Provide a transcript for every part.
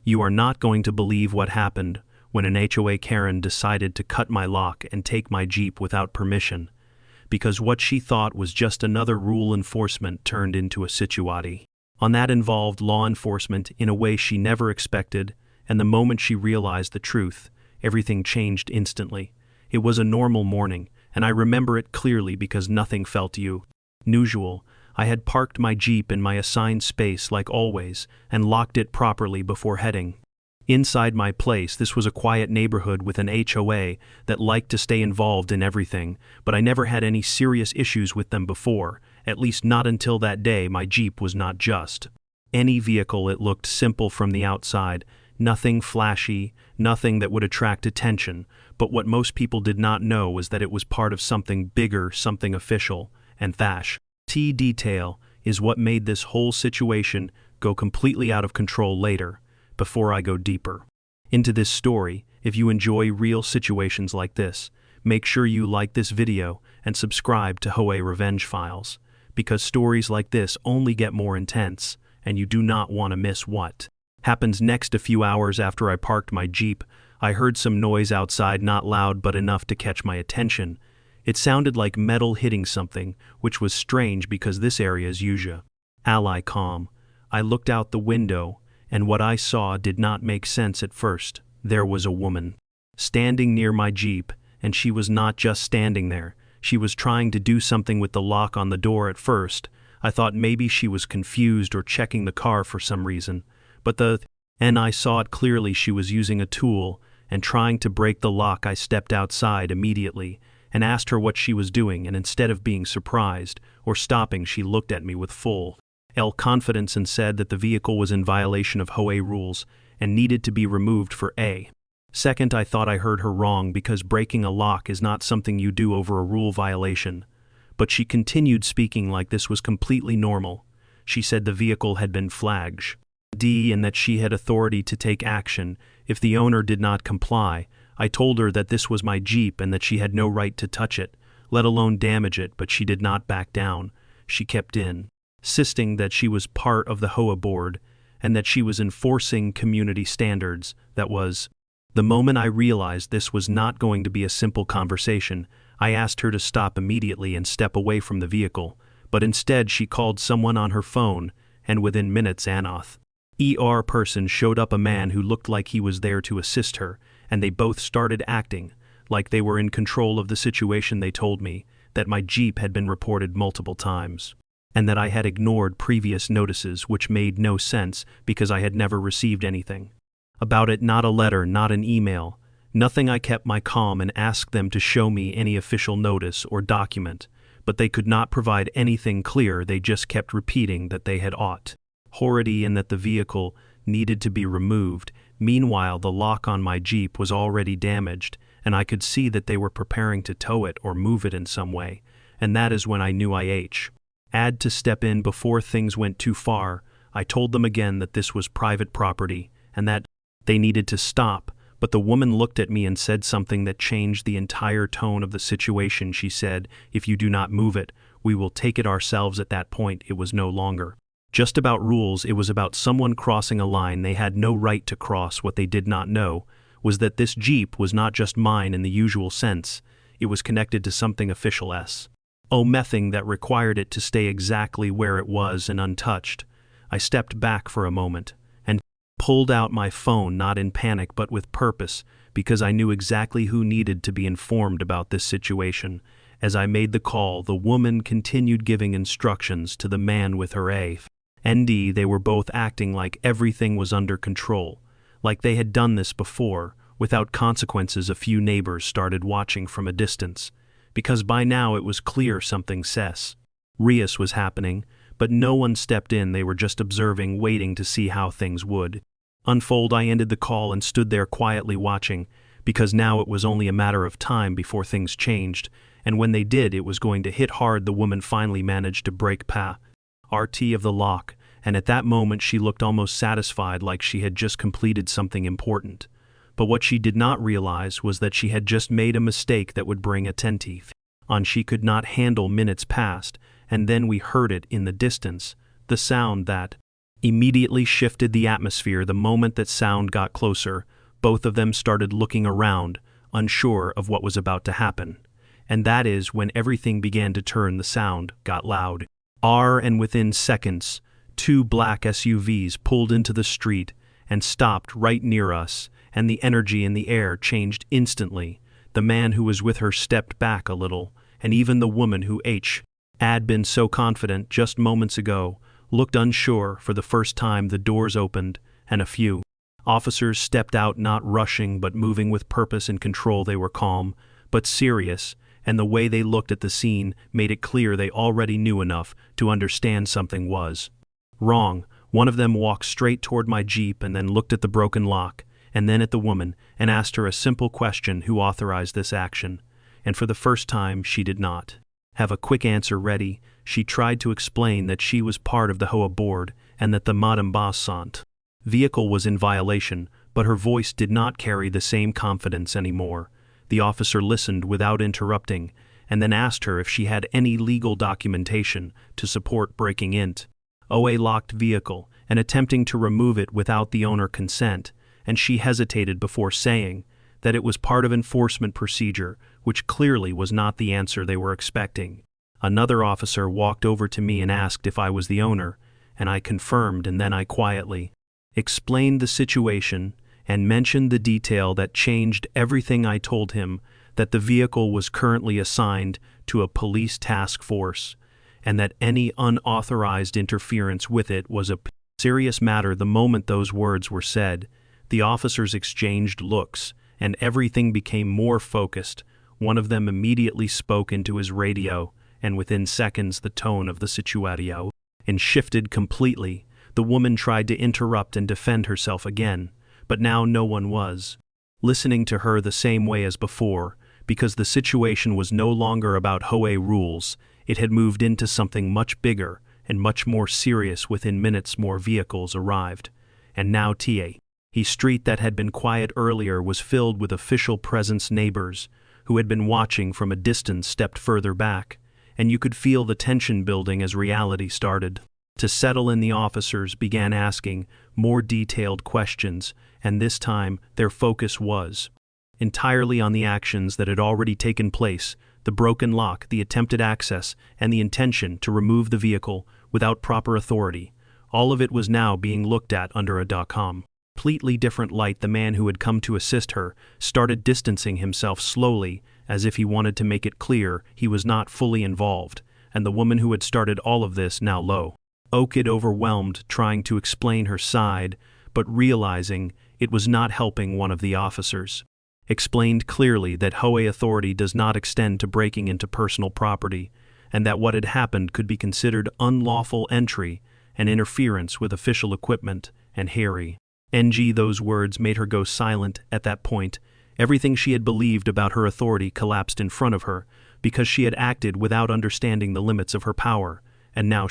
You are not going to believe what happened when an HOA Karen decided to cut my lock and take my Jeep without permission, because what she thought was just another rule enforcement turned into a situati. That involved law enforcement in a way she never expected, and the moment she realized the truth, everything changed instantly. It was a normal morning, and I remember it clearly because nothing felt usual. I had parked my Jeep in my assigned space like always and locked it properly before heading inside my place. This was a quiet neighborhood with an HOA that liked to stay involved in everything, but I never had any serious issues with them before, at least not until that day. My Jeep was not just any vehicle. It looked simple from the outside, nothing flashy, nothing that would attract attention, but what most people did not know was that it was part of something bigger, something official, and that detail is what made this whole situation go completely out of control later. Before I go deeper into this story, if you enjoy real situations like this, make sure you like this video and subscribe to HOA Revenge Files, because stories like this only get more intense, and you do not want to miss what happens next. A few hours after I parked my Jeep, I heard some noise outside, not loud but enough to catch my attention. It sounded like metal hitting something, which was strange because this area is usually calm. I looked out the window, and what I saw did not make sense at first. There was a woman standing near my Jeep, and she was not just standing there. She was trying to do something with the lock on the door. At first, I thought maybe she was confused or checking the car for some reason, but I saw it clearly. She was using a tool and trying to break the lock. I stepped outside immediately and asked her what she was doing, and instead of being surprised or stopping, she looked at me with full confidence and said that the vehicle was in violation of HOA rules and needed to be removed for a second. I thought I heard her wrong because breaking a lock is not something you do over a rule violation. But she continued speaking like this was completely normal. She said the vehicle had been flagged and that she had authority to take action if the owner did not comply. I told her that this was my Jeep and that she had no right to touch it, let alone damage it, but she did not back down. She kept insisting that she was part of the HOA board and that she was enforcing community standards. That was the moment I realized this was not going to be a simple conversation. I asked her to stop immediately and step away from the vehicle, but instead she called someone on her phone, and within minutes an person showed up, a man who looked like he was there to assist her, and they both started acting like they were in control of the situation. They told me that my Jeep had been reported multiple times, and that I had ignored previous notices, which made no sense because I had never received anything about it, not a letter, not an email, nothing. I kept my calm and asked them to show me any official notice or document, but they could not provide anything clear. They just kept repeating that they had authority and that the vehicle needed to be removed. Meanwhile, the lock on my Jeep was already damaged, and I could see that they were preparing to tow it or move it in some way, and that is when I knew I had to step in before things went too far. I told them again that this was private property and that they needed to stop, but the woman looked at me and said something that changed the entire tone of the situation. She said, "If you do not move it, we will take it ourselves." At that point, it was no longer just about rules. It was about someone crossing a line they had no right to cross. What they did not know was that this Jeep was not just mine in the usual sense. It was connected to something official mething that required it to stay exactly where it was and untouched. I stepped back for a moment and pulled out my phone, not in panic but with purpose, because I knew exactly who needed to be informed about this situation. As I made the call, the woman continued giving instructions to the man with her AND. They were both acting like everything was under control, like they had done this before, without consequences. A few neighbors started watching from a distance, because by now it was clear something serious was happening, but no one stepped in. They were just observing, waiting to see how things would unfold. I ended the call and stood there quietly watching, because now it was only a matter of time before things changed, and when they did, it was going to hit hard. The woman finally managed to break part of the lock, and at that moment she looked almost satisfied, like she had just completed something important. But what she did not realize was that she had just made a mistake that would bring attention on. She could not handle. Minutes passed, and then we heard it in the distance, the sound that immediately shifted the atmosphere the moment that sound got closer. Both of them started looking around, unsure of what was about to happen. And that is when everything began to turn. The sound got loud. And within seconds, two black SUVs pulled into the street and stopped right near us, and the energy in the air changed instantly. The man who was with her stepped back a little, and even the woman who had been so confident just moments ago looked unsure. For the first time, the doors opened, and a few officers stepped out, not rushing but moving with purpose and control. They were calm, but serious, and the way they looked at the scene made it clear they already knew enough to understand something was wrong. One of them walked straight toward my Jeep and then looked at the broken lock, and then at the woman, and asked her a simple question: who authorized this action? And for the first time, she did not have a quick answer ready. She tried to explain that she was part of the HOA board and that the Madame Bassant vehicle was in violation, but her voice did not carry the same confidence anymore. The officer listened without interrupting, and then asked her if she had any legal documentation to support breaking into a locked vehicle and attempting to remove it without the owner consent, and she hesitated before saying that it was part of enforcement procedure, which clearly was not the answer they were expecting. Another officer walked over to me and asked if I was the owner, and I confirmed, and then I quietly explained the situation and mentioned the detail that changed everything. I told him that the vehicle was currently assigned to a police task force, and that any unauthorized interference with it was a serious matter. The moment those words were said, the officers exchanged looks, and everything became more focused. One of them immediately spoke into his radio, and within seconds the tone of the situation shifted completely. The woman tried to interrupt and defend herself again, but now no one was listening to her the same way as before, because the situation was no longer about HOA rules. It had moved into something much bigger and much more serious. Within minutes, more vehicles arrived, and now the street that had been quiet earlier was filled with official presence. Neighbors who had been watching from a distance stepped further back, and you could feel the tension building as reality started to settle in. The officers began asking more detailed questions, and this time their focus was entirely on the actions that had already taken place: the broken lock, the attempted access, and the intention to remove the vehicle without proper authority. All of it was now being looked at under a completely different light. The man who had come to assist her started distancing himself slowly, as if he wanted to make it clear he was not fully involved, and the woman who had started all of this now looked overwhelmed, trying to explain her side, but realizing it was not helping. One of the officers explained clearly that HOA authority does not extend to breaking into personal property, and that what had happened could be considered unlawful entry and interference with official equipment. And those words made her go silent. At that point, everything she had believed about her authority collapsed in front of her, because she had acted without understanding the limits of her power, and now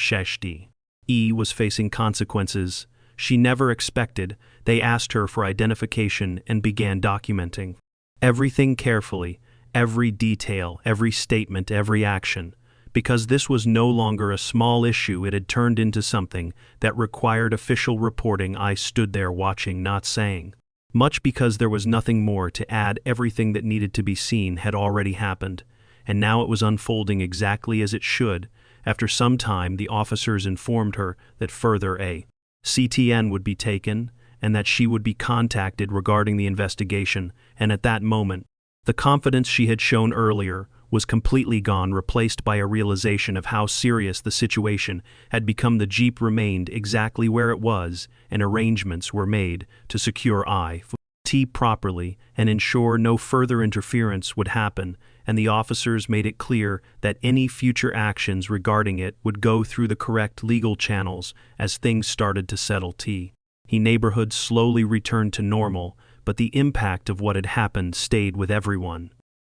was facing consequences she never expected. They asked her for identification and began documenting everything carefully, every detail, every statement, every action. Because this was no longer a small issue, it had turned into something that required official reporting. I stood there watching, not saying much, because there was nothing more to add. Everything that needed to be seen had already happened, and now it was unfolding exactly as it should. After some time, the officers informed her that further CTN would be taken, and that she would be contacted regarding the investigation. And at that moment, the confidence she had shown earlier was completely gone, replaced by a realization of how serious the situation had become. The Jeep remained exactly where it was, and arrangements were made to secure IT properly and ensure no further interference would happen, and the officers made it clear that any future actions regarding it would go through the correct legal channels. As things started to settle, the neighborhood slowly returned to normal, but the impact of what had happened stayed with everyone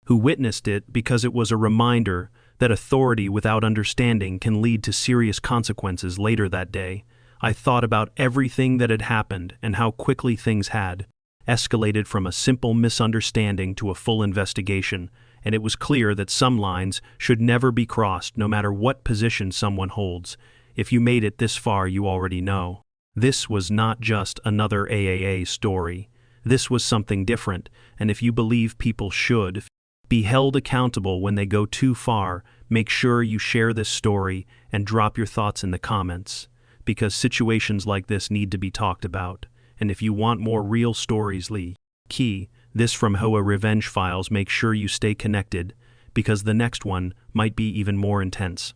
who witnessed it, because it was a reminder that authority without understanding can lead to serious consequences. Later that day, I thought about everything that had happened and how quickly things had escalated from a simple misunderstanding to a full investigation, and it was clear that some lines should never be crossed, no matter what position someone holds. If you made it this far, you already know This was not just another AAA story. This was something different, and if you believe people should be held accountable when they go too far, make sure you share this story and drop your thoughts in the comments, because situations like this need to be talked about. And if you want more real stories, this from HOA Revenge Files, make sure you stay connected, because the next one might be even more intense.